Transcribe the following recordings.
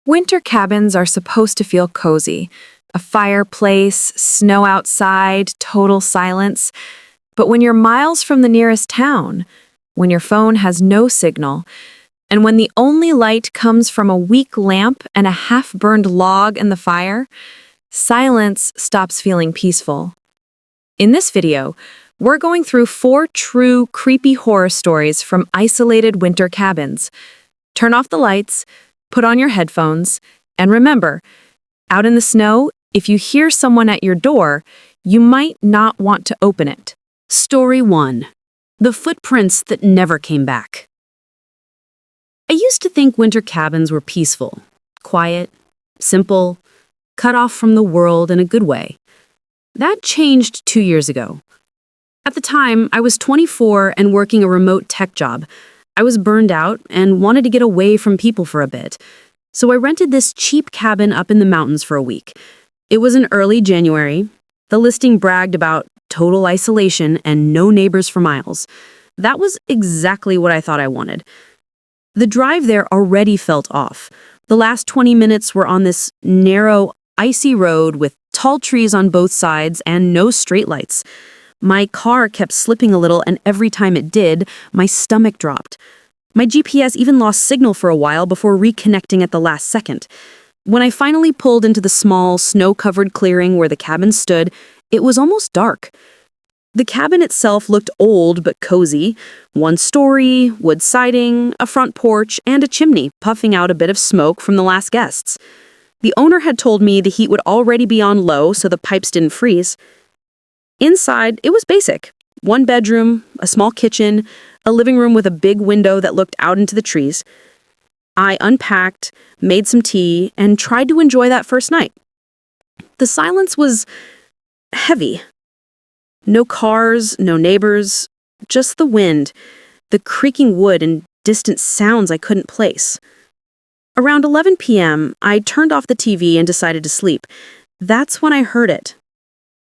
Winter cabins are supposed to feel cozy. A fireplace, snow outside, total silence. But when you're miles from the nearest town, when your phone has no signal, and when the only light comes from a weak lamp and a half-burned log in the fire, silence stops feeling peaceful. In this video, we're going through 4 true creepy horror stories from isolated winter cabins. Turn off the lights, put on your headphones, and remember, out in the snow, if you hear someone at your door, you might not want to open it. Story 1. The Footprints That Never Came Back. I used to think winter cabins were peaceful, quiet, simple, cut off from the world in a good way. That changed 2 years ago. At the time, I was 24 and working a remote tech job. I was burned out and wanted to get away from people for a bit. So I rented this cheap cabin up in the mountains for a week. It was in early January. The listing bragged about total isolation and no neighbors for miles. That was exactly what I thought I wanted. The drive there already felt off. The last 20 minutes were on this narrow, icy road with tall trees on both sides and no streetlights. My car kept slipping a little, and every time it did, my stomach dropped. My GPS even lost signal for a while before reconnecting at the last second. When I finally pulled into the small, snow-covered clearing where the cabin stood, it was almost dark. The cabin itself looked old but cozy. 1 story, wood siding, a front porch, and a chimney puffing out a bit of smoke from the last guests. The owner had told me the heat would already be on low so the pipes didn't freeze. Inside, it was basic. 1 bedroom, a small kitchen, a living room with a big window that looked out into the trees. I unpacked, made some tea, and tried to enjoy that first night. The silence was heavy. No cars, no neighbors, just the wind, the creaking wood, and distant sounds I couldn't place. Around 11 p.m., I turned off the TV and decided to sleep. That's when I heard it.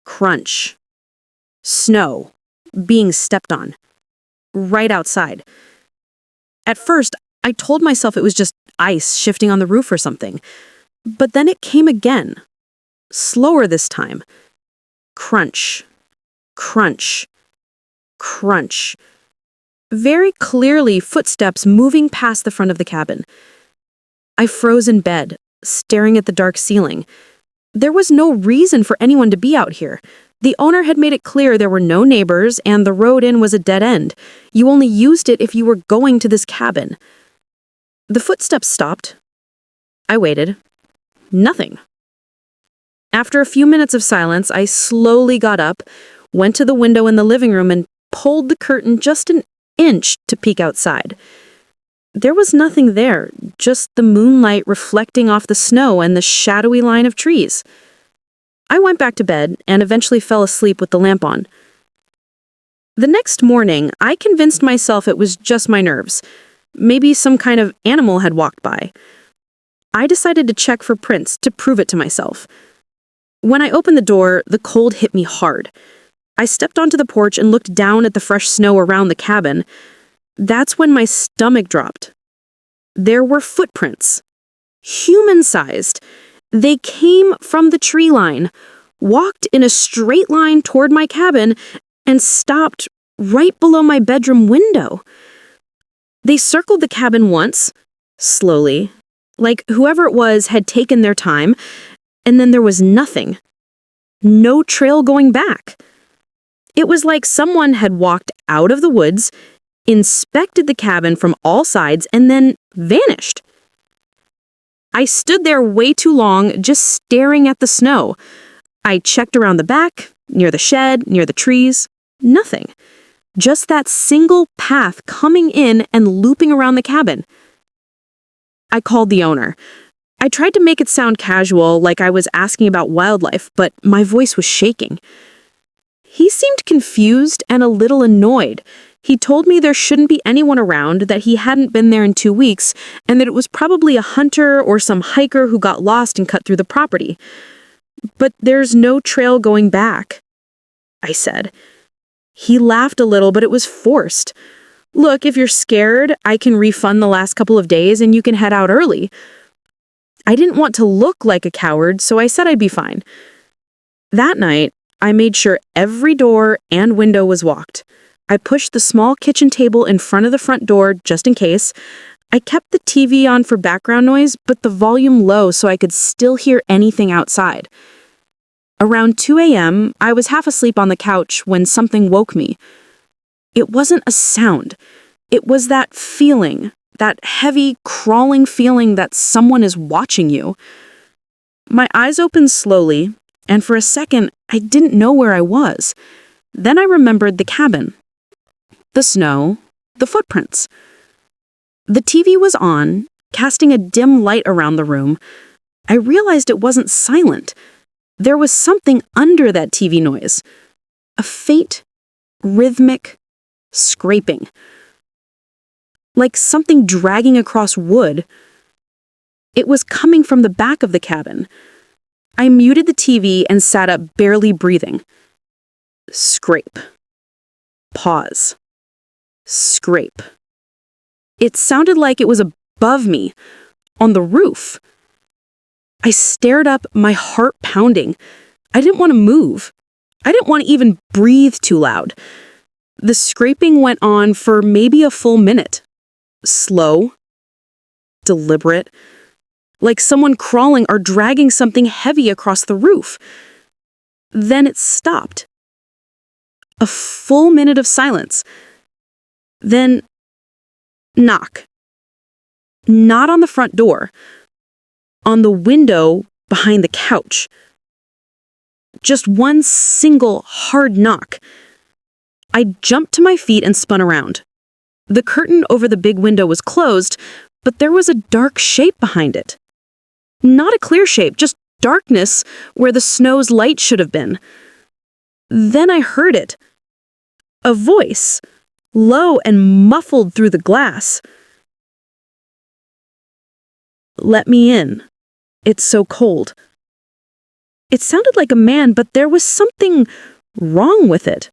Crunch. Snow. Being stepped on. Right outside. At first, I told myself it was just ice shifting on the roof or something. But then it came again. Slower this time. Crunch. Crunch. Crunch. Very clearly, footsteps moving past the front of the cabin. I froze in bed, staring at the dark ceiling. There was no reason for anyone to be out here. The owner had made it clear there were no neighbors and the road in was a dead end. You only used it if you were going to this cabin. The footsteps stopped. I waited. Nothing. After a few minutes of silence, I slowly got up, went to the window in the living room, and pulled the curtain just an inch to peek outside. There was nothing there, just the moonlight reflecting off the snow and the shadowy line of trees. I went back to bed and eventually fell asleep with the lamp on. The next morning, I convinced myself it was just my nerves. Maybe some kind of animal had walked by. I decided to check for prints to prove it to myself. When I opened the door, the cold hit me hard. I stepped onto the porch and looked down at the fresh snow around the cabin. That's when my stomach dropped. There were footprints. Human-sized. They came from the tree line, walked in a straight line toward my cabin, and stopped right below my bedroom window. They circled the cabin once, slowly, like whoever it was had taken their time, and then there was nothing. No trail going back. It was like someone had walked out of the woods, inspected the cabin from all sides, and then vanished. I stood there way too long, just staring at the snow. I checked around the back, near the shed, near the trees. Nothing. Just that single path coming in and looping around the cabin. I called the owner. I tried to make it sound casual, like I was asking about wildlife, but my voice was shaking. He seemed confused and a little annoyed. He told me there shouldn't be anyone around, that he hadn't been there in 2 weeks, and that it was probably a hunter or some hiker who got lost and cut through the property. But there's no trail going back, I said. He laughed a little, but it was forced. Look, if you're scared, I can refund the last couple of days and you can head out early. I didn't want to look like a coward, so I said I'd be fine. That night, I made sure every door and window was locked. I pushed the small kitchen table in front of the front door just in case. I kept the TV on for background noise, but the volume low so I could still hear anything outside. Around 2 a.m., I was half asleep on the couch when something woke me. It wasn't a sound. It was that feeling, that heavy, crawling feeling that someone is watching you. My eyes opened slowly, and for a second, I didn't know where I was. Then I remembered the cabin, the snow, the footprints. The TV was on, casting a dim light around the room. I realized it wasn't silent. There was something under that TV noise. A faint, rhythmic scraping. Like something dragging across wood. It was coming from the back of the cabin. I muted the TV and sat up, barely breathing. Scrape. Pause. Scrape. It sounded like it was above me, on the roof. I stared up, my heart pounding. I didn't want to move. I didn't want to even breathe too loud. The scraping went on for maybe a full minute. Slow, deliberate, like someone crawling or dragging something heavy across the roof. Then it stopped. A full minute of silence. Then, knock. Not on the front door. On the window behind the couch. Just one single hard knock. I jumped to my feet and spun around. The curtain over the big window was closed, but there was a dark shape behind it. Not a clear shape, just darkness where the snow's light should have been. Then I heard it. A voice, low and muffled through the glass. "Let me in. It's so cold." It sounded like a man, but there was something wrong with it.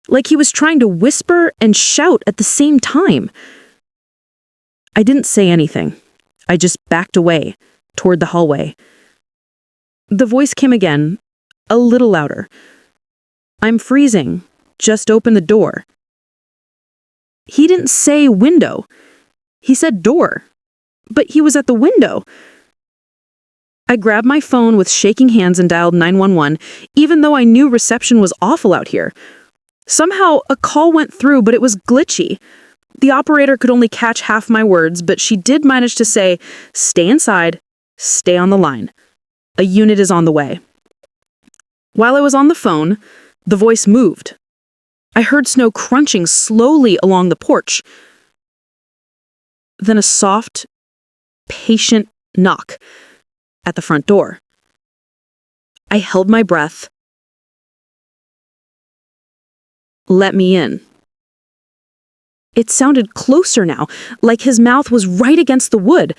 Like he was trying to whisper and shout at the same time. I didn't say anything. I just backed away, toward the hallway. The voice came again, a little louder. "I'm freezing. Just open the door." He didn't say window. He said door. But he was at the window. I grabbed my phone with shaking hands and dialed 911, even though I knew reception was awful out here. Somehow, a call went through, but it was glitchy. The operator could only catch half my words, but she did manage to say, "Stay inside, stay on the line. A unit is on the way." While I was on the phone, the voice moved. I heard snow crunching slowly along the porch. Then a soft, patient knock at the front door. I held my breath. "Let me in." It sounded closer now, like his mouth was right against the wood.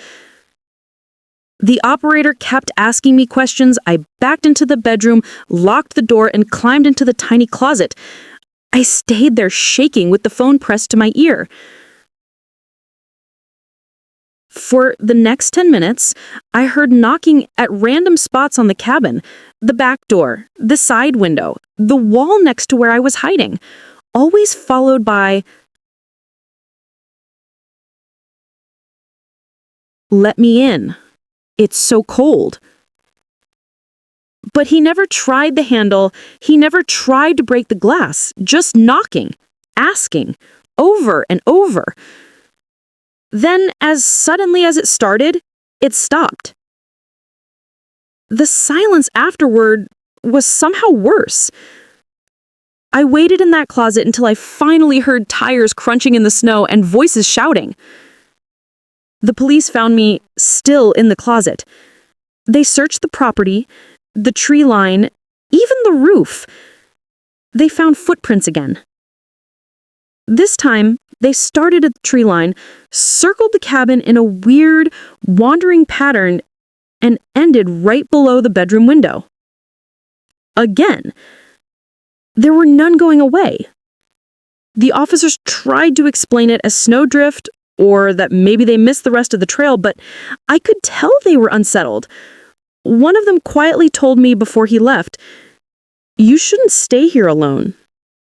The operator kept asking me questions. I backed into the bedroom, locked the door, and climbed into the tiny closet. I stayed there shaking with the phone pressed to my ear. For the next 10 minutes, I heard knocking at random spots on the cabin, the back door, the side window, the wall next to where I was hiding, always followed by, "Let me in. It's so cold." But he never tried the handle, he never tried to break the glass, just knocking, asking, over and over. Then, as suddenly as it started, it stopped. The silence afterward was somehow worse. I waited in that closet until I finally heard tires crunching in the snow and voices shouting. The police found me still in the closet. They searched the property, the tree line, even the roof. They found footprints again. This time, they started at the tree line, circled the cabin in a weird, wandering pattern, and ended right below the bedroom window. Again, there were none going away. The officers tried to explain it as snowdrift or that maybe they missed the rest of the trail, but I could tell they were unsettled. One of them quietly told me before he left, "You shouldn't stay here alone.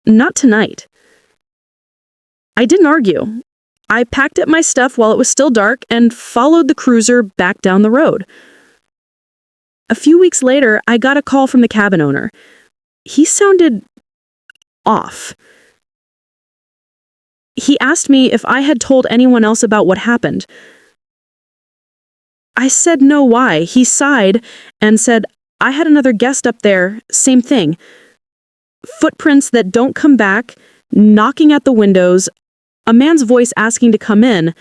Not tonight." I didn't argue. I packed up my stuff while it was still dark and followed the cruiser back down the road. A few weeks later, I got a call from the cabin owner. He sounded off. He asked me if I had told anyone else about what happened. I said no, why. He sighed and said, "I had another guest up there, same thing. Footprints that don't come back, knocking at the windows, a man's voice asking to come in.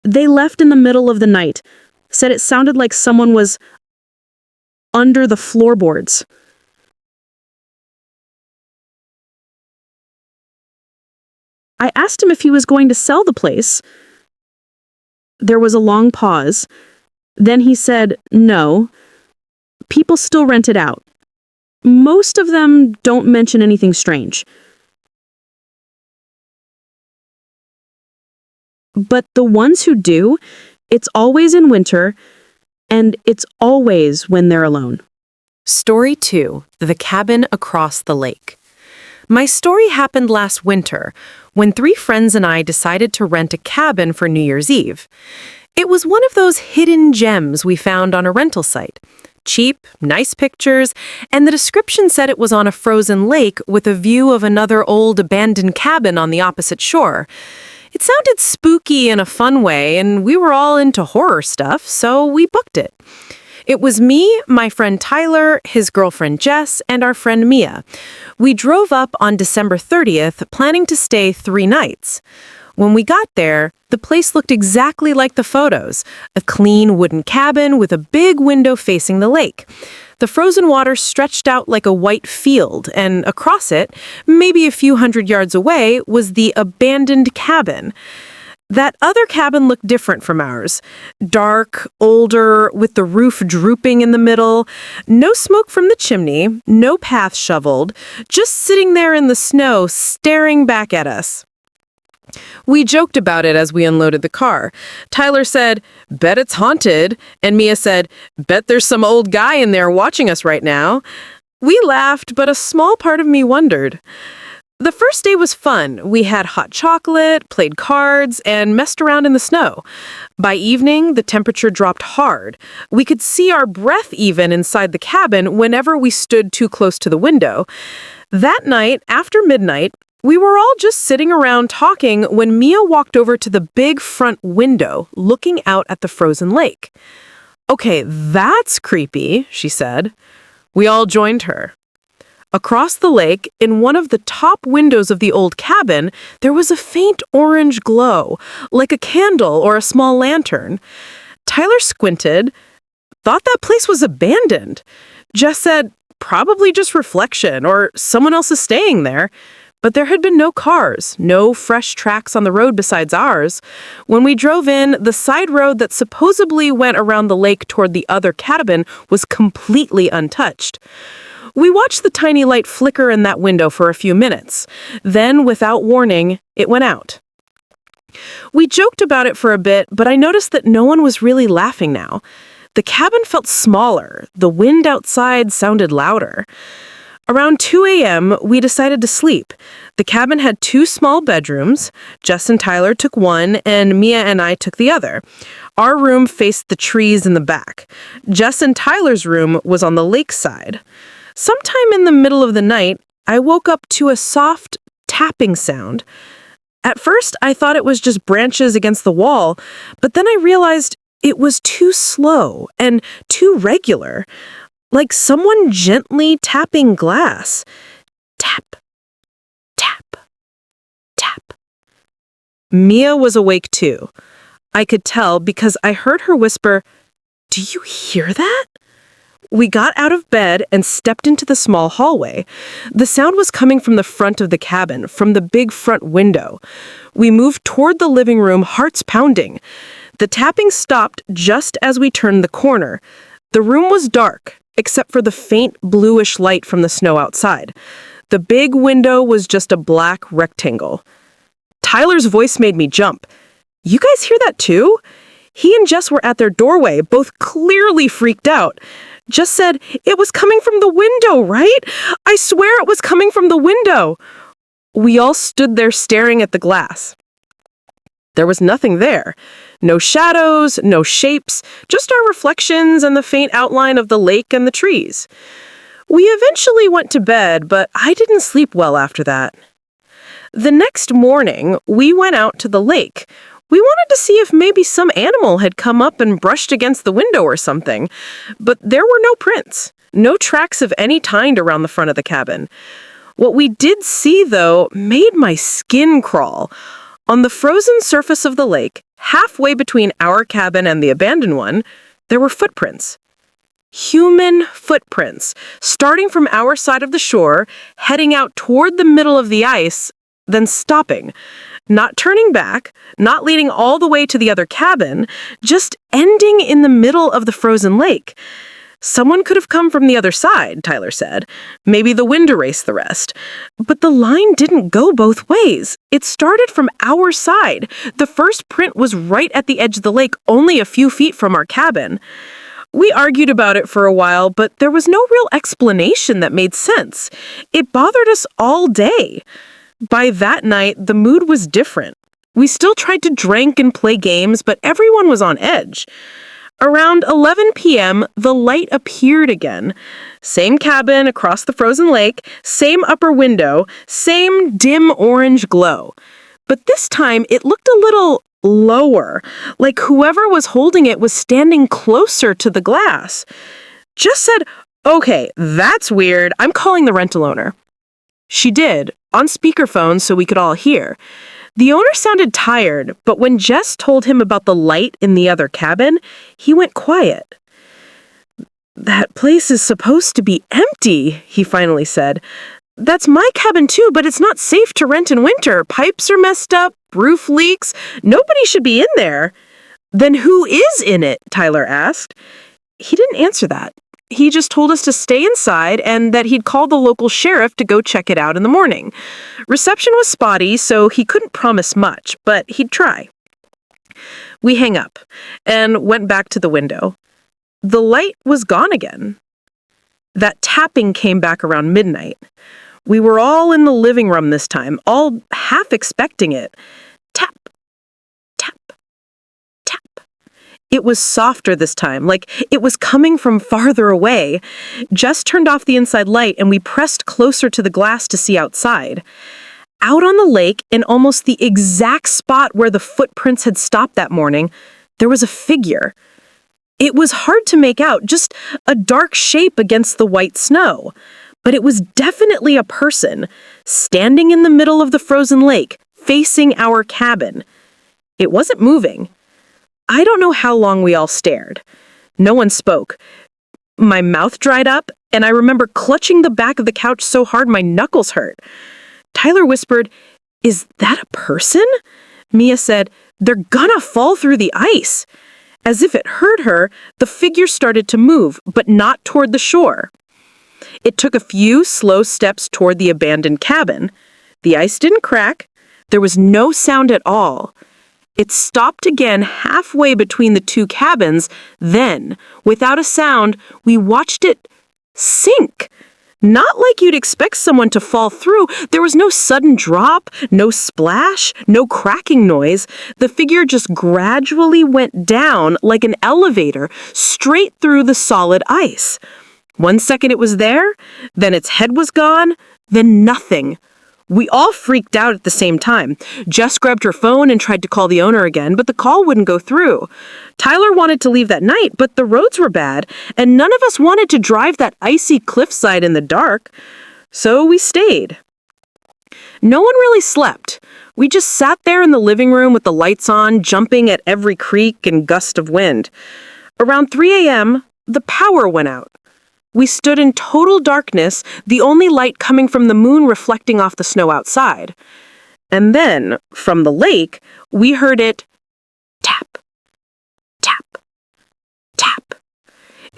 They left in the middle of the night, said it sounded like someone was under the floorboards." I asked him if he was going to sell the place. There was a long pause. Then he said, "No. People still rent it out. Most of them don't mention anything strange. But the ones who do, it's always in winter, and it's always when they're alone." Story 2, The Cabin Across the Lake. My story happened last winter when 3 friends and I decided to rent a cabin for New Year's Eve. It was one of those hidden gems we found on a rental site. Cheap, nice pictures, and the description said it was on a frozen lake with a view of another old abandoned cabin on the opposite shore. It sounded spooky in a fun way, and we were all into horror stuff, so we booked it. It was me, my friend Tyler, his girlfriend Jess, and our friend Mia. We drove up on December 30th, planning to stay 3 nights. When we got there, the place looked exactly like the photos, a clean wooden cabin with a big window facing the lake. The frozen water stretched out like a white field, and across it, maybe a few hundred yards away, was the abandoned cabin. That other cabin looked different from ours. Dark, older, with the roof drooping in the middle. No smoke from the chimney, no path shoveled, just sitting there in the snow, staring back at us. We joked about it as we unloaded the car. Tyler said, "Bet it's haunted," and Mia said, "Bet there's some old guy in there watching us right now." We laughed, but a small part of me wondered. The first day was fun. We had hot chocolate, played cards, and messed around in the snow. By evening, the temperature dropped hard. We could see our breath even inside the cabin whenever we stood too close to the window. That night, after midnight, we were all just sitting around talking when Mia walked over to the big front window, looking out at the frozen lake. "Okay, that's creepy," she said. We all joined her. Across the lake, in one of the top windows of the old cabin, there was a faint orange glow, like a candle or a small lantern. Tyler squinted, thought that place was abandoned. Jess said, probably just reflection, or someone else is staying there. But there had been no cars, no fresh tracks on the road besides ours. When we drove in, the side road that supposedly went around the lake toward the other cabin was completely untouched. We watched the tiny light flicker in that window for a few minutes. Then, without warning, it went out. We joked about it for a bit, but I noticed that no one was really laughing now. The cabin felt smaller. The wind outside sounded louder. Around 2 a.m., we decided to sleep. The cabin had 2 small bedrooms. Jess and Tyler took one, and Mia and I took the other. Our room faced the trees in the back. Jess and Tyler's room was on the lake side. Sometime in the middle of the night, I woke up to a soft tapping sound. At first, I thought it was just branches against the wall, but then I realized it was too slow and too regular, like someone gently tapping glass. Tap, tap, tap. Mia was awake too. I could tell because I heard her whisper, "Do you hear that?" We got out of bed and stepped into the small hallway. The sound was coming from the front of the cabin, from the big front window. We moved toward the living room, hearts pounding. The tapping stopped just as we turned the corner. The room was dark, except for the faint bluish light from the snow outside. The big window was just a black rectangle. Tyler's voice made me jump. You guys hear that too? He and Jess were at their doorway, both clearly freaked out. Jess said, "It was coming from the window, right? I swear it was coming from the window." We all stood there staring at the glass. There was nothing there. No shadows, no shapes, just our reflections and the faint outline of the lake and the trees. We eventually went to bed, but I didn't sleep well after that. The next morning, we went out to the lake. We wanted to see if maybe some animal had come up and brushed against the window or something, but there were no prints, no tracks of any kind around the front of the cabin. What we did see, though, made my skin crawl. On the frozen surface of the lake, halfway between our cabin and the abandoned one, there were footprints. Human footprints, starting from our side of the shore, heading out toward the middle of the ice, then stopping. Not turning back, not leading all the way to the other cabin, just ending in the middle of the frozen lake. Someone could have come from the other side, Tyler said. Maybe the wind erased the rest. But the line didn't go both ways. It started from our side. The first print was right at the edge of the lake, only a few feet from our cabin. We argued about it for a while, but there was no real explanation that made sense. It bothered us all day. By that night, the mood was different. We still tried to drink and play games, but everyone was on edge. Around 11 p.m., the light appeared again. Same cabin across the frozen lake, same upper window, same dim orange glow. But this time, it looked a little lower, like whoever was holding it was standing closer to the glass. Jess said, "Okay, that's weird. I'm calling the rental owner." She did, on speakerphone so we could all hear. The owner sounded tired, but when Jess told him about the light in the other cabin, he went quiet. "That place is supposed to be empty," he finally said. "That's my cabin too, but it's not safe to rent in winter. Pipes are messed up, roof leaks. Nobody should be in there." "Then who is in it?" Tyler asked. He didn't answer that. He just told us to stay inside and that he'd call the local sheriff to go check it out in the morning. Reception was spotty, so he couldn't promise much, but he'd try. We hang up and went back to the window. The light was gone again. That tapping came back around midnight. We were all in the living room this time, all half expecting it. Tap, tap, tap. It was softer this time, like it was coming from farther away. Jess turned off the inside light and we pressed closer to the glass to see outside. Out on the lake, in almost the exact spot where the footprints had stopped that morning, there was a figure. It was hard to make out, just a dark shape against the white snow. But it was definitely a person, standing in the middle of the frozen lake, facing our cabin. It wasn't moving. I don't know how long we all stared. No one spoke. My mouth dried up, and I remember clutching the back of the couch so hard my knuckles hurt. Tyler whispered, "Is that a person?" Mia said, "They're gonna fall through the ice." As if it hurt her, the figure started to move, but not toward the shore. It took a few slow steps toward the abandoned cabin. The ice didn't crack. There was no sound at all. It stopped again halfway between the two cabins. Then, without a sound, we watched it sink. Not like you'd expect someone to fall through. There was no sudden drop, no splash, no cracking noise. The figure just gradually went down like an elevator, straight through the solid ice. 1 second it was there, then its head was gone, then nothing. We all freaked out at the same time. Jess grabbed her phone and tried to call the owner again, but the call wouldn't go through. Tyler wanted to leave that night, but the roads were bad, and none of us wanted to drive that icy cliffside in the dark. So we stayed. No one really slept. We just sat there in the living room with the lights on, jumping at every creak and gust of wind. Around 3 a.m., the power went out. We stood in total darkness, the only light coming from the moon reflecting off the snow outside. And then, from the lake, we heard it tap, tap, tap.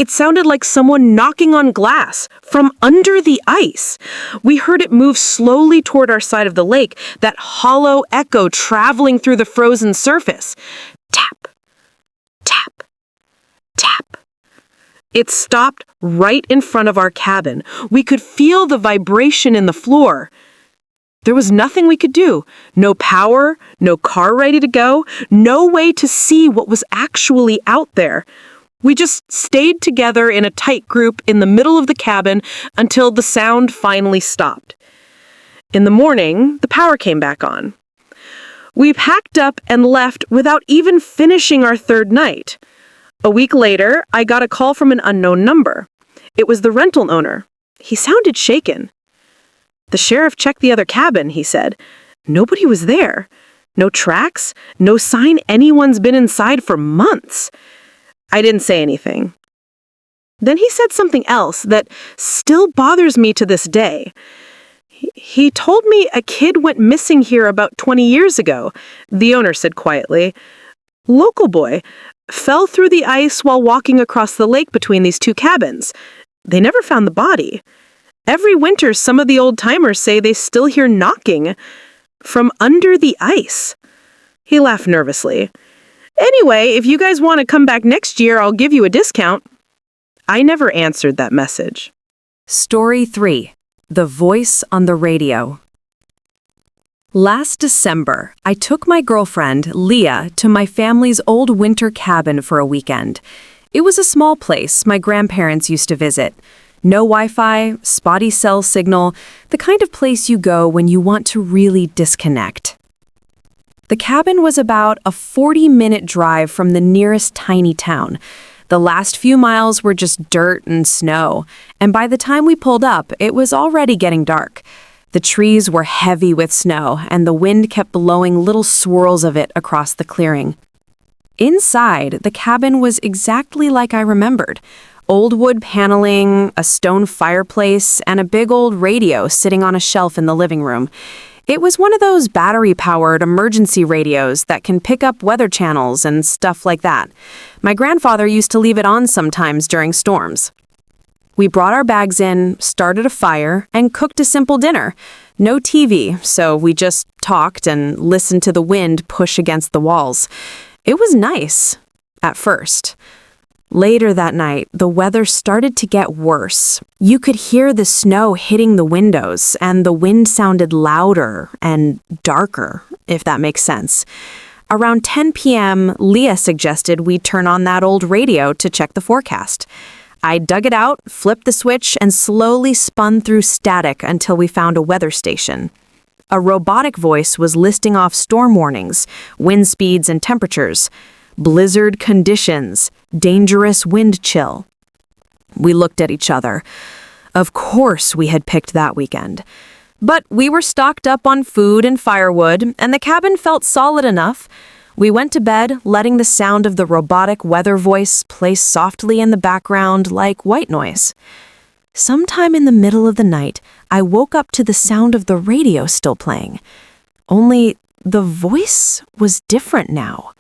It sounded like someone knocking on glass from under the ice. We heard it move slowly toward our side of the lake, that hollow echo traveling through the frozen surface. Tap, tap, tap. It stopped right in front of our cabin. We could feel the vibration in the floor. There was nothing we could do. No power, no car ready to go, no way to see what was actually out there. We just stayed together in a tight group in the middle of the cabin until the sound finally stopped. In the morning, the power came back on. We packed up and left without even finishing our third night. A week later, I got a call from an unknown number. It was the rental owner. He sounded shaken. The sheriff checked the other cabin, he said. Nobody was there. No tracks, no sign anyone's been inside for months. I didn't say anything. Then he said something else that still bothers me to this day. He told me a kid went missing here about 20 years ago, the owner said quietly. Local boy, fell through the ice while walking across the lake between these two cabins. They never found the body. Every winter, some of the old-timers say they still hear knocking from under the ice. He laughed nervously. Anyway, if you guys want to come back next year, I'll give you a discount. I never answered that message. Story 3. The Voice on the Radio. Last December, I took my girlfriend, Leah, to my family's old winter cabin for a weekend. It was a small place my grandparents used to visit. No Wi-Fi, spotty cell signal, the kind of place you go when you want to really disconnect. The cabin was about a 40-minute drive from the nearest tiny town. The last few miles were just dirt and snow, and by the time we pulled up, it was already getting dark. The trees were heavy with snow, and the wind kept blowing little swirls of it across the clearing. Inside, the cabin was exactly like I remembered. Old wood paneling, a stone fireplace, and a big old radio sitting on a shelf in the living room. It was one of those battery-powered emergency radios that can pick up weather channels and stuff like that. My grandfather used to leave it on sometimes during storms. We brought our bags in, started a fire, and cooked a simple dinner. No TV, so we just talked and listened to the wind push against the walls. It was nice, at first. Later that night, the weather started to get worse. You could hear the snow hitting the windows, and the wind sounded louder and darker, if that makes sense. Around 10 p.m., Leah suggested we turn on that old radio to check the forecast. I dug it out, flipped the switch, and slowly spun through static until we found a weather station. A robotic voice was listing off storm warnings, wind speeds and temperatures, blizzard conditions, dangerous wind chill. We looked at each other. Of course we had picked that weekend. But we were stocked up on food and firewood, and the cabin felt solid enough. We went to bed, letting the sound of the robotic weather voice play softly in the background like white noise. Sometime in the middle of the night, I woke up to the sound of the radio still playing. Only the voice was different now.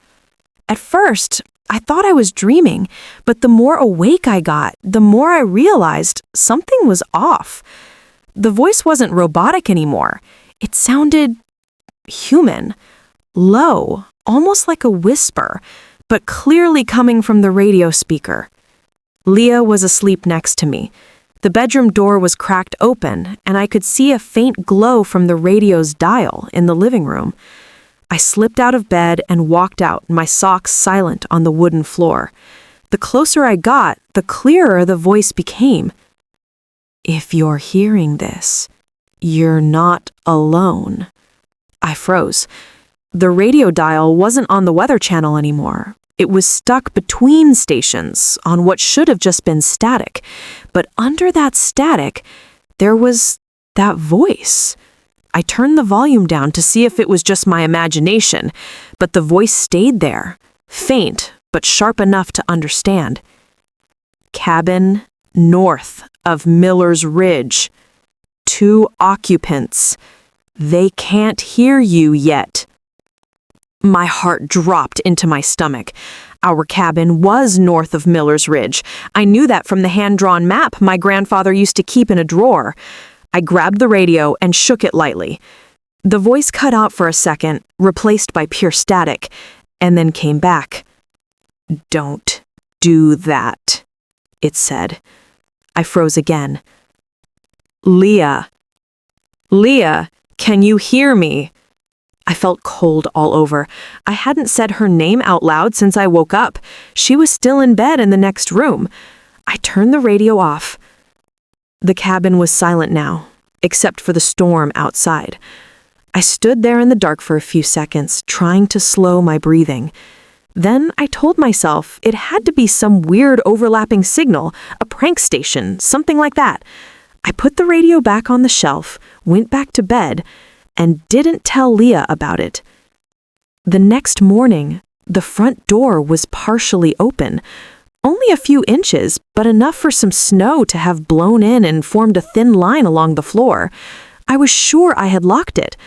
At first, I thought I was dreaming, but the more awake I got, the more I realized something was off. The voice wasn't robotic anymore. It sounded human, low, almost like a whisper, but clearly coming from the radio speaker. Leah was asleep next to me. The bedroom door was cracked open, and I could see a faint glow from the radio's dial in the living room. I slipped out of bed and walked out, my socks silent on the wooden floor. The closer I got, the clearer the voice became. If you're hearing this, you're not alone. I froze. The radio dial wasn't on the weather channel anymore. It was stuck between stations on what should have just been static. But under that static, there was that voice. I turned the volume down to see if it was just my imagination, but the voice stayed there, faint but sharp enough to understand. Cabin north of Miller's Ridge. 2 occupants. They can't hear you yet. My heart dropped into my stomach. Our cabin was north of Miller's Ridge. I knew that from the hand-drawn map my grandfather used to keep in a drawer. I grabbed the radio and shook it lightly. The voice cut out for a second, replaced by pure static, and then came back. "Don't do that," it said. I froze again. "Leah. Leah, can you hear me?" I felt cold all over. I hadn't said her name out loud since I woke up. She was still in bed in the next room. I turned the radio off. The cabin was silent now, except for the storm outside. I stood there in the dark for a few seconds, trying to slow my breathing. Then I told myself it had to be some weird overlapping signal, a prank station, something like that. I put the radio back on the shelf, went back to bed, and didn't tell Leah about it. The next morning, the front door was partially open. Only a few inches, but enough for some snow to have blown in and formed a thin line along the floor. I was sure I had locked it.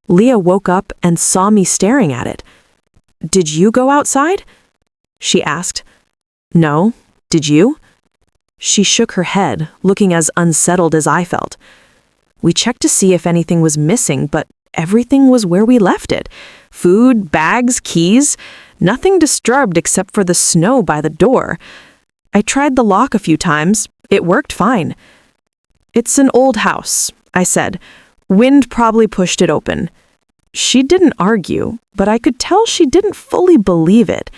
Leah woke up and saw me staring at it. "Did you go outside?" she asked. "No. Did you?" She shook her head, looking as unsettled as I felt. We checked to see if anything was missing, but everything was where we left it. Food, bags, keys, nothing disturbed except for the snow by the door. I tried the lock a few times. It worked fine. "It's an old house," I said. "Wind probably pushed it open." She didn't argue, but I could tell she didn't fully believe it.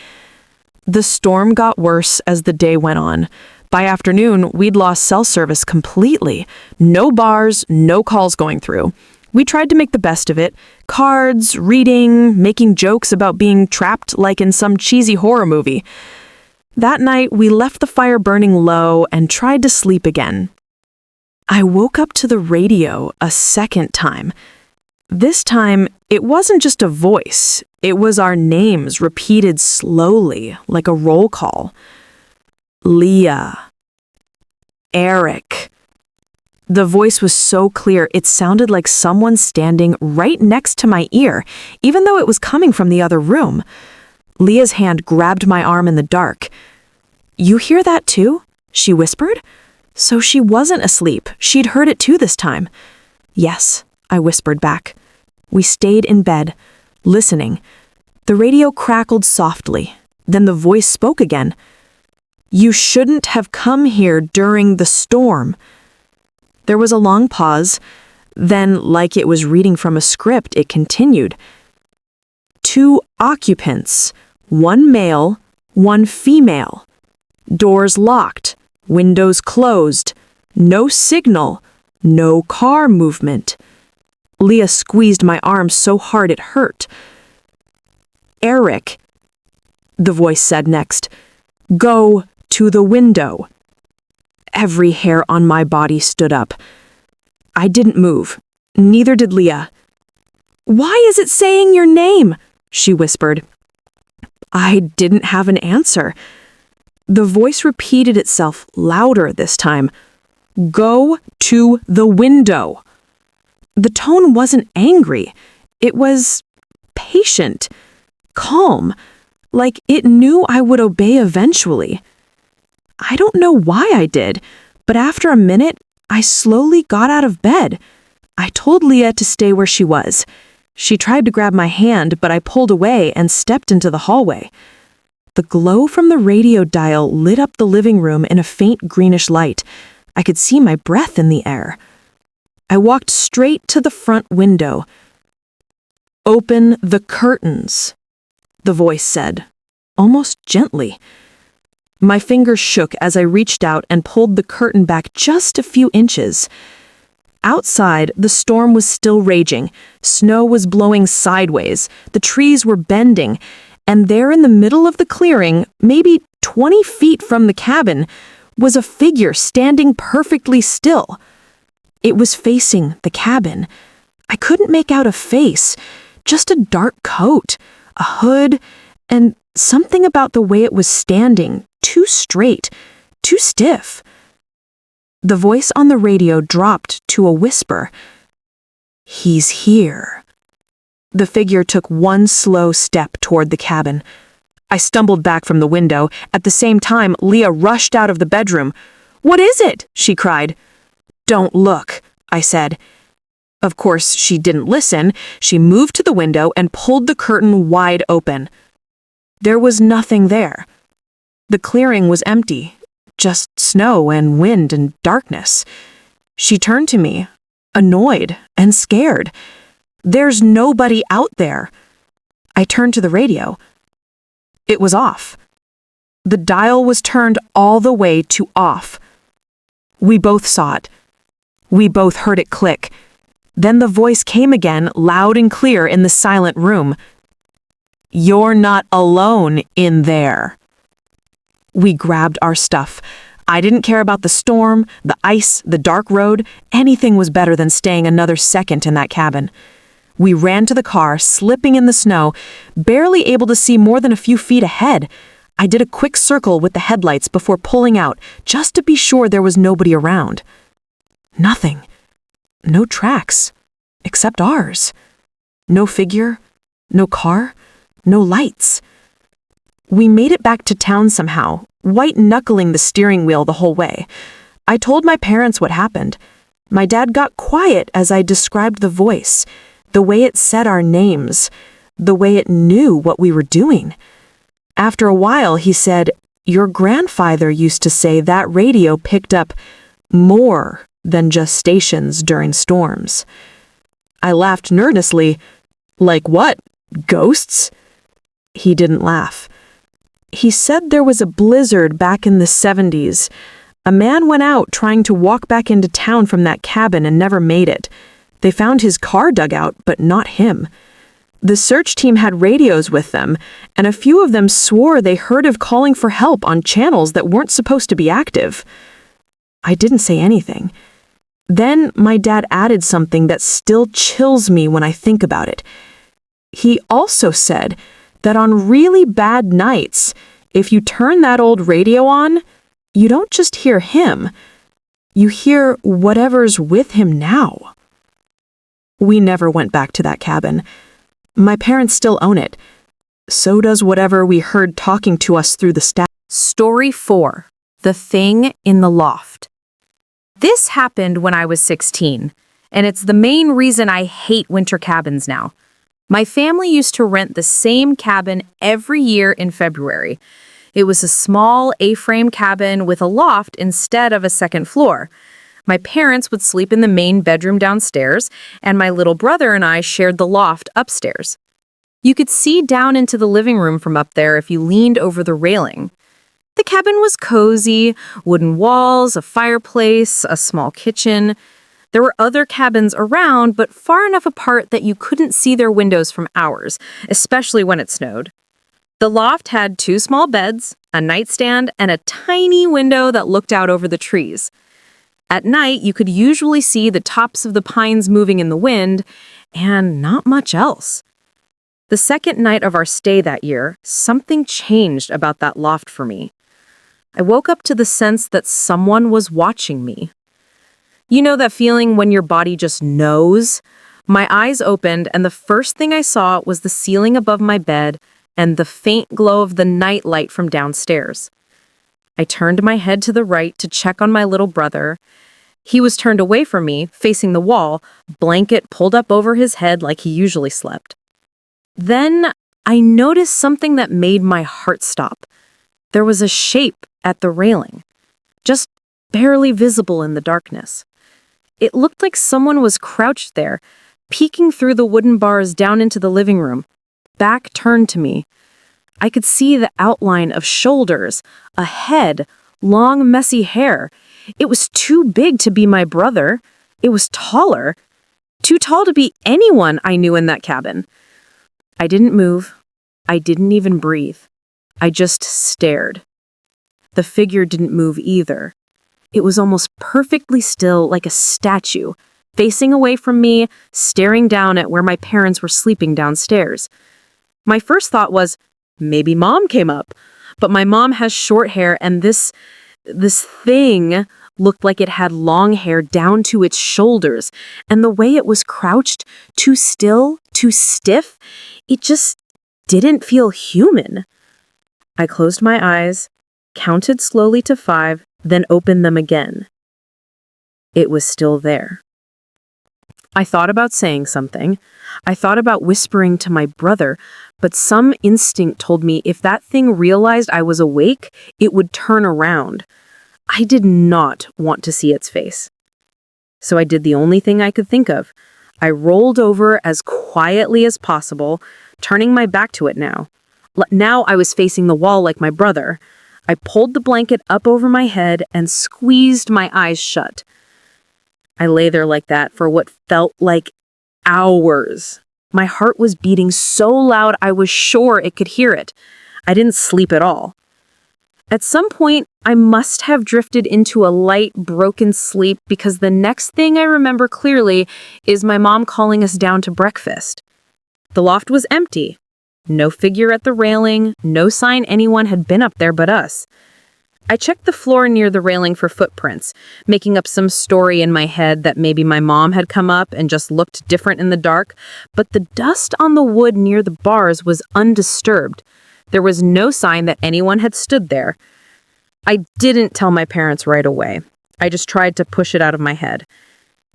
The storm got worse as the day went on. By afternoon, we'd lost cell service completely. No bars, no calls going through. We tried to make the best of it. Cards, reading, making jokes about being trapped like in some cheesy horror movie. That night, we left the fire burning low and tried to sleep again. I woke up to the radio a second time. This time, it wasn't just a voice. It was our names repeated slowly, like a roll call. Leah. Eric. The voice was so clear it sounded like someone standing right next to my ear, even though it was coming from the other room. Leah's hand grabbed my arm in the dark. "You hear that too?" she whispered. So she wasn't asleep. She'd heard it too this time. "Yes," I whispered back. We stayed in bed, listening. The radio crackled softly. Then the voice spoke again. "You shouldn't have come here during the storm." There was a long pause. Then, like it was reading from a script, it continued. "2 occupants, 1 male, 1 female. Doors locked, windows closed, no signal, no car movement." Leah squeezed my arm so hard it hurt. "Eric," the voice said next, "go to the window." Every hair on my body stood up. I didn't move. Neither did Leah. "Why is it saying your name?" she whispered. I didn't have an answer. The voice repeated itself louder this time. "Go to the window." The tone wasn't angry. It was patient, calm, like it knew I would obey eventually. I don't know why I did, but after a minute, I slowly got out of bed. I told Leah to stay where she was. She tried to grab my hand, but I pulled away and stepped into the hallway. The glow from the radio dial lit up the living room in a faint greenish light. I could see my breath in the air. I walked straight to the front window. "Open the curtains," the voice said, almost gently. My fingers shook as I reached out and pulled the curtain back just a few inches. Outside, the storm was still raging. Snow was blowing sideways. The trees were bending. And there in the middle of the clearing, maybe 20 feet from the cabin, was a figure standing perfectly still. It was facing the cabin. I couldn't make out a face, just a dark coat, a hood, and something about the way it was standing, too straight, too stiff. The voice on the radio dropped to a whisper. "He's here." The figure took one slow step toward the cabin. I stumbled back from the window. At the same time, Leah rushed out of the bedroom. "What is it?" she cried. "Don't look," I said. Of course, she didn't listen. She moved to the window and pulled the curtain wide open. There was nothing there. The clearing was empty, just snow and wind and darkness. She turned to me, annoyed and scared. "There's nobody out there." I turned to the radio. It was off. The dial was turned all the way to off. We both saw it. We both heard it click. Then the voice came again, loud and clear in the silent room. "You're not alone in there." We grabbed our stuff. I didn't care about the storm, the ice, the dark road. Anything was better than staying another second in that cabin. We ran to the car, slipping in the snow, barely able to see more than a few feet ahead. I did a quick circle with the headlights before pulling out, just to be sure there was nobody around. Nothing. No tracks, except ours. No figure, no car, no lights. We made it back to town somehow, white-knuckling the steering wheel the whole way. I told my parents what happened. My dad got quiet as I described the voice, the way it said our names, the way it knew what we were doing. After a while, he said, "Your grandfather used to say that radio picked up more than just stations during storms." I laughed nervously. "Like what? Ghosts?" He didn't laugh. He said there was a blizzard back in the 70s. A man went out trying to walk back into town from that cabin and never made it. They found his car dug out, but not him. The search team had radios with them, and a few of them swore they heard of calling for help on channels that weren't supposed to be active. I didn't say anything. Then my dad added something that still chills me when I think about it. He also said that on really bad nights, if you turn that old radio on, you don't just hear him, you hear whatever's with him now. We never went back to that cabin. My parents still own it. So does whatever we heard talking to us through the staff. Story 4. The Thing in the Loft. This happened when I was 16, and it's the main reason I hate winter cabins now. My family used to rent the same cabin every year in February. It was a small A-frame cabin with a loft instead of a second floor. My parents would sleep in the main bedroom downstairs, and my little brother and I shared the loft upstairs. You could see down into the living room from up there if you leaned over the railing. The cabin was cozy, wooden walls, a fireplace, a small kitchen. There were other cabins around, but far enough apart that you couldn't see their windows from ours, especially when it snowed. The loft had 2 small beds, a nightstand, and a tiny window that looked out over the trees. At night, you could usually see the tops of the pines moving in the wind, and not much else. The second night of our stay that year, something changed about that loft for me. I woke up to the sense that someone was watching me. You know that feeling when your body just knows? My eyes opened, and the first thing I saw was the ceiling above my bed and the faint glow of the night light from downstairs. I turned my head to the right to check on my little brother. He was turned away from me, facing the wall, blanket pulled up over his head like he usually slept. Then I noticed something that made my heart stop. There was a shape at the railing, just barely visible in the darkness. It looked like someone was crouched there, peeking through the wooden bars down into the living room, back turned to me. I could see the outline of shoulders, a head, long, messy hair. It was too big to be my brother. It was taller. Too tall to be anyone I knew in that cabin. I didn't move. I didn't even breathe. I just stared. The figure didn't move either. It was almost perfectly still, like a statue, facing away from me, staring down at where my parents were sleeping downstairs. My first thought was, maybe Mom came up. But my mom has short hair, and this thing looked like it had long hair down to its shoulders, and the way it was crouched, too still, too stiff, it just didn't feel human. I closed my eyes, counted slowly to 5, then opened them again. It was still there. I thought about saying something. I thought about whispering to my brother, but some instinct told me if that thing realized I was awake, it would turn around. I did not want to see its face. So I did the only thing I could think of. I rolled over as quietly as possible, turning my back to it now. Now I was facing the wall like my brother. I pulled the blanket up over my head and squeezed my eyes shut. I lay there like that for what felt like hours. My heart was beating so loud I was sure it could hear it. I didn't sleep at all. At some point, I must have drifted into a light, broken sleep because the next thing I remember clearly is my mom calling us down to breakfast. The loft was empty. No figure at the railing, no sign anyone had been up there but us. I checked the floor near the railing for footprints, making up some story in my head that maybe my mom had come up and just looked different in the dark, but the dust on the wood near the bars was undisturbed. There was no sign that anyone had stood there. I didn't tell my parents right away. I just tried to push it out of my head.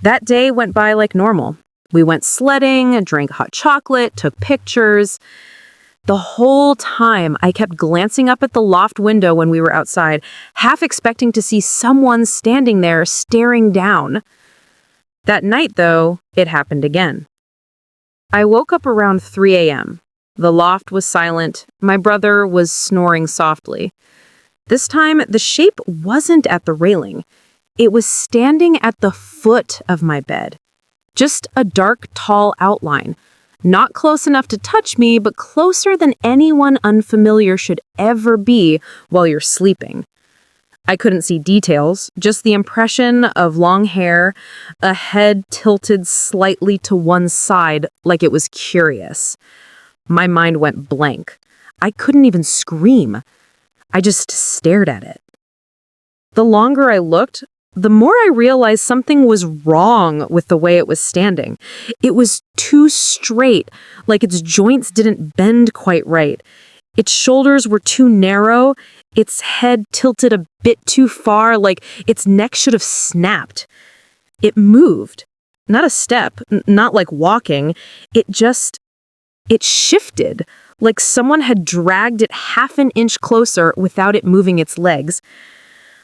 That day went by like normal. We went sledding, drank hot chocolate, took pictures. The whole time, I kept glancing up at the loft window when we were outside, half expecting to see someone standing there staring down. That night, though, it happened again. I woke up around 3 a.m. The loft was silent. My brother was snoring softly. This time, the shape wasn't at the railing. It was standing at the foot of my bed. Just a dark, tall outline. Not close enough to touch me, but closer than anyone unfamiliar should ever be while you're sleeping. I couldn't see details, just the impression of long hair, a head tilted slightly to one side like it was curious. My mind went blank. I couldn't even scream. I just stared at it. The longer I looked, the more I realized something was wrong with the way it was standing. It was too straight, like its joints didn't bend quite right. Its shoulders were too narrow, its head tilted a bit too far, like its neck should have snapped. It moved. Not a step, not like walking. It shifted, like someone had dragged it half an inch closer without it moving its legs.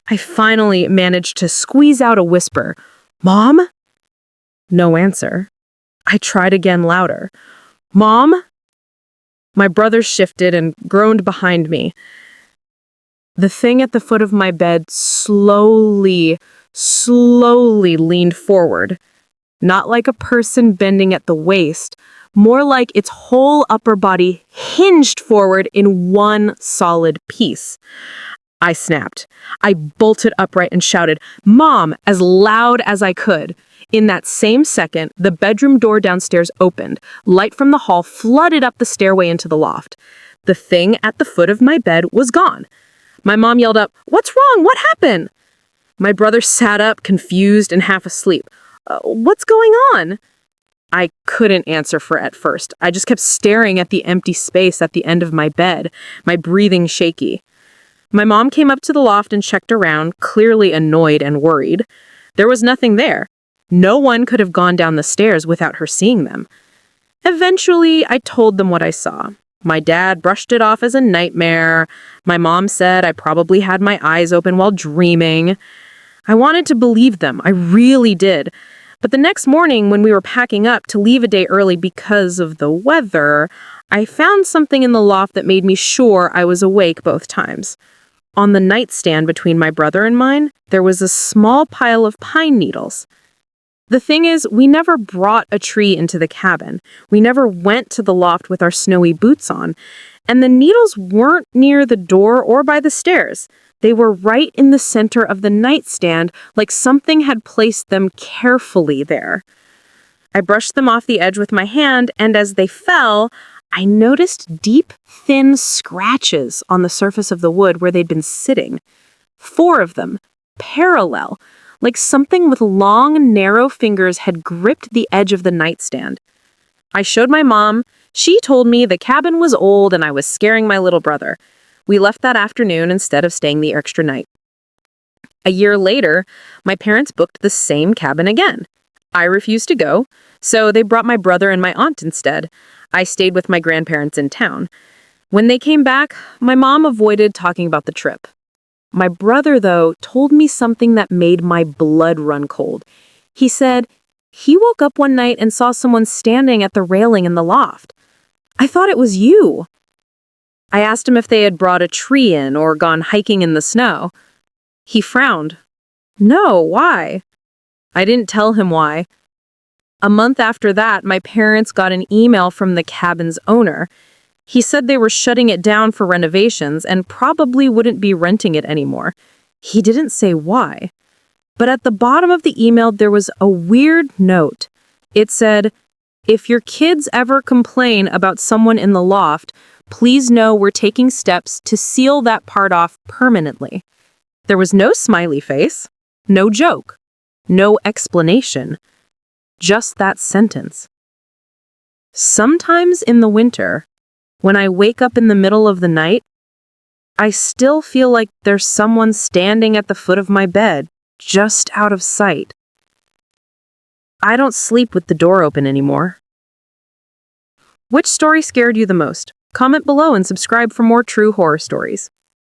I finally managed to squeeze out a whisper. "Mom?" No answer. I tried again louder. "Mom?" My brother shifted and groaned behind me. The thing at the foot of my bed slowly leaned forward. Not like a person bending at the waist, more like its whole upper body hinged forward in one solid piece. I snapped. I bolted upright and shouted, "Mom," as loud as I could. In that same second, the bedroom door downstairs opened. Light from the hall flooded up the stairway into the loft. The thing at the foot of my bed was gone. My mom yelled up, "What's wrong? What happened?" My brother sat up, confused and half asleep. What's going on?" I couldn't answer at first. I just kept staring at the empty space at the end of my bed, my breathing shaky. My mom came up to the loft and checked around, clearly annoyed and worried. There was nothing there. No one could have gone down the stairs without her seeing them. Eventually, I told them what I saw. My dad brushed it off as a nightmare. My mom said I probably had my eyes open while dreaming. I wanted to believe them. I really did. But the next morning, when we were packing up to leave a day early because of the weather, I found something in the loft that made me sure I was awake both times. On the nightstand between my brother and mine, there was a small pile of pine needles. The thing is, we never brought a tree into the cabin. We never went to the loft with our snowy boots on. And the needles weren't near the door or by the stairs. They were right in the center of the nightstand, like something had placed them carefully there. I brushed them off the edge with my hand, and as they fell, I noticed deep, thin scratches on the surface of the wood where they'd been sitting. 4 of them, parallel, like something with long, narrow fingers had gripped the edge of the nightstand. I showed my mom. She told me the cabin was old and I was scaring my little brother. We left that afternoon instead of staying the extra night. A year later, my parents booked the same cabin again. I refused to go, so they brought my brother and my aunt instead. I stayed with my grandparents in town. When they came back, my mom avoided talking about the trip. My brother, though, told me something that made my blood run cold. He said he woke up one night and saw someone standing at the railing in the loft. I thought it was you. I asked him if they had brought a tree in or gone hiking in the snow. He frowned. No, why? I didn't tell him why. A month after that, my parents got an email from the cabin's owner. He said they were shutting it down for renovations and probably wouldn't be renting it anymore. He didn't say why. But at the bottom of the email, there was a weird note. It said, "If your kids ever complain about someone in the loft, please know we're taking steps to seal that part off permanently." There was no smiley face, no joke, no explanation, just that sentence. Sometimes in the winter, when I wake up in the middle of the night, I still feel like there's someone standing at the foot of my bed, just out of sight. I don't sleep with the door open anymore. Which story scared you the most? Comment below and subscribe for more true horror stories.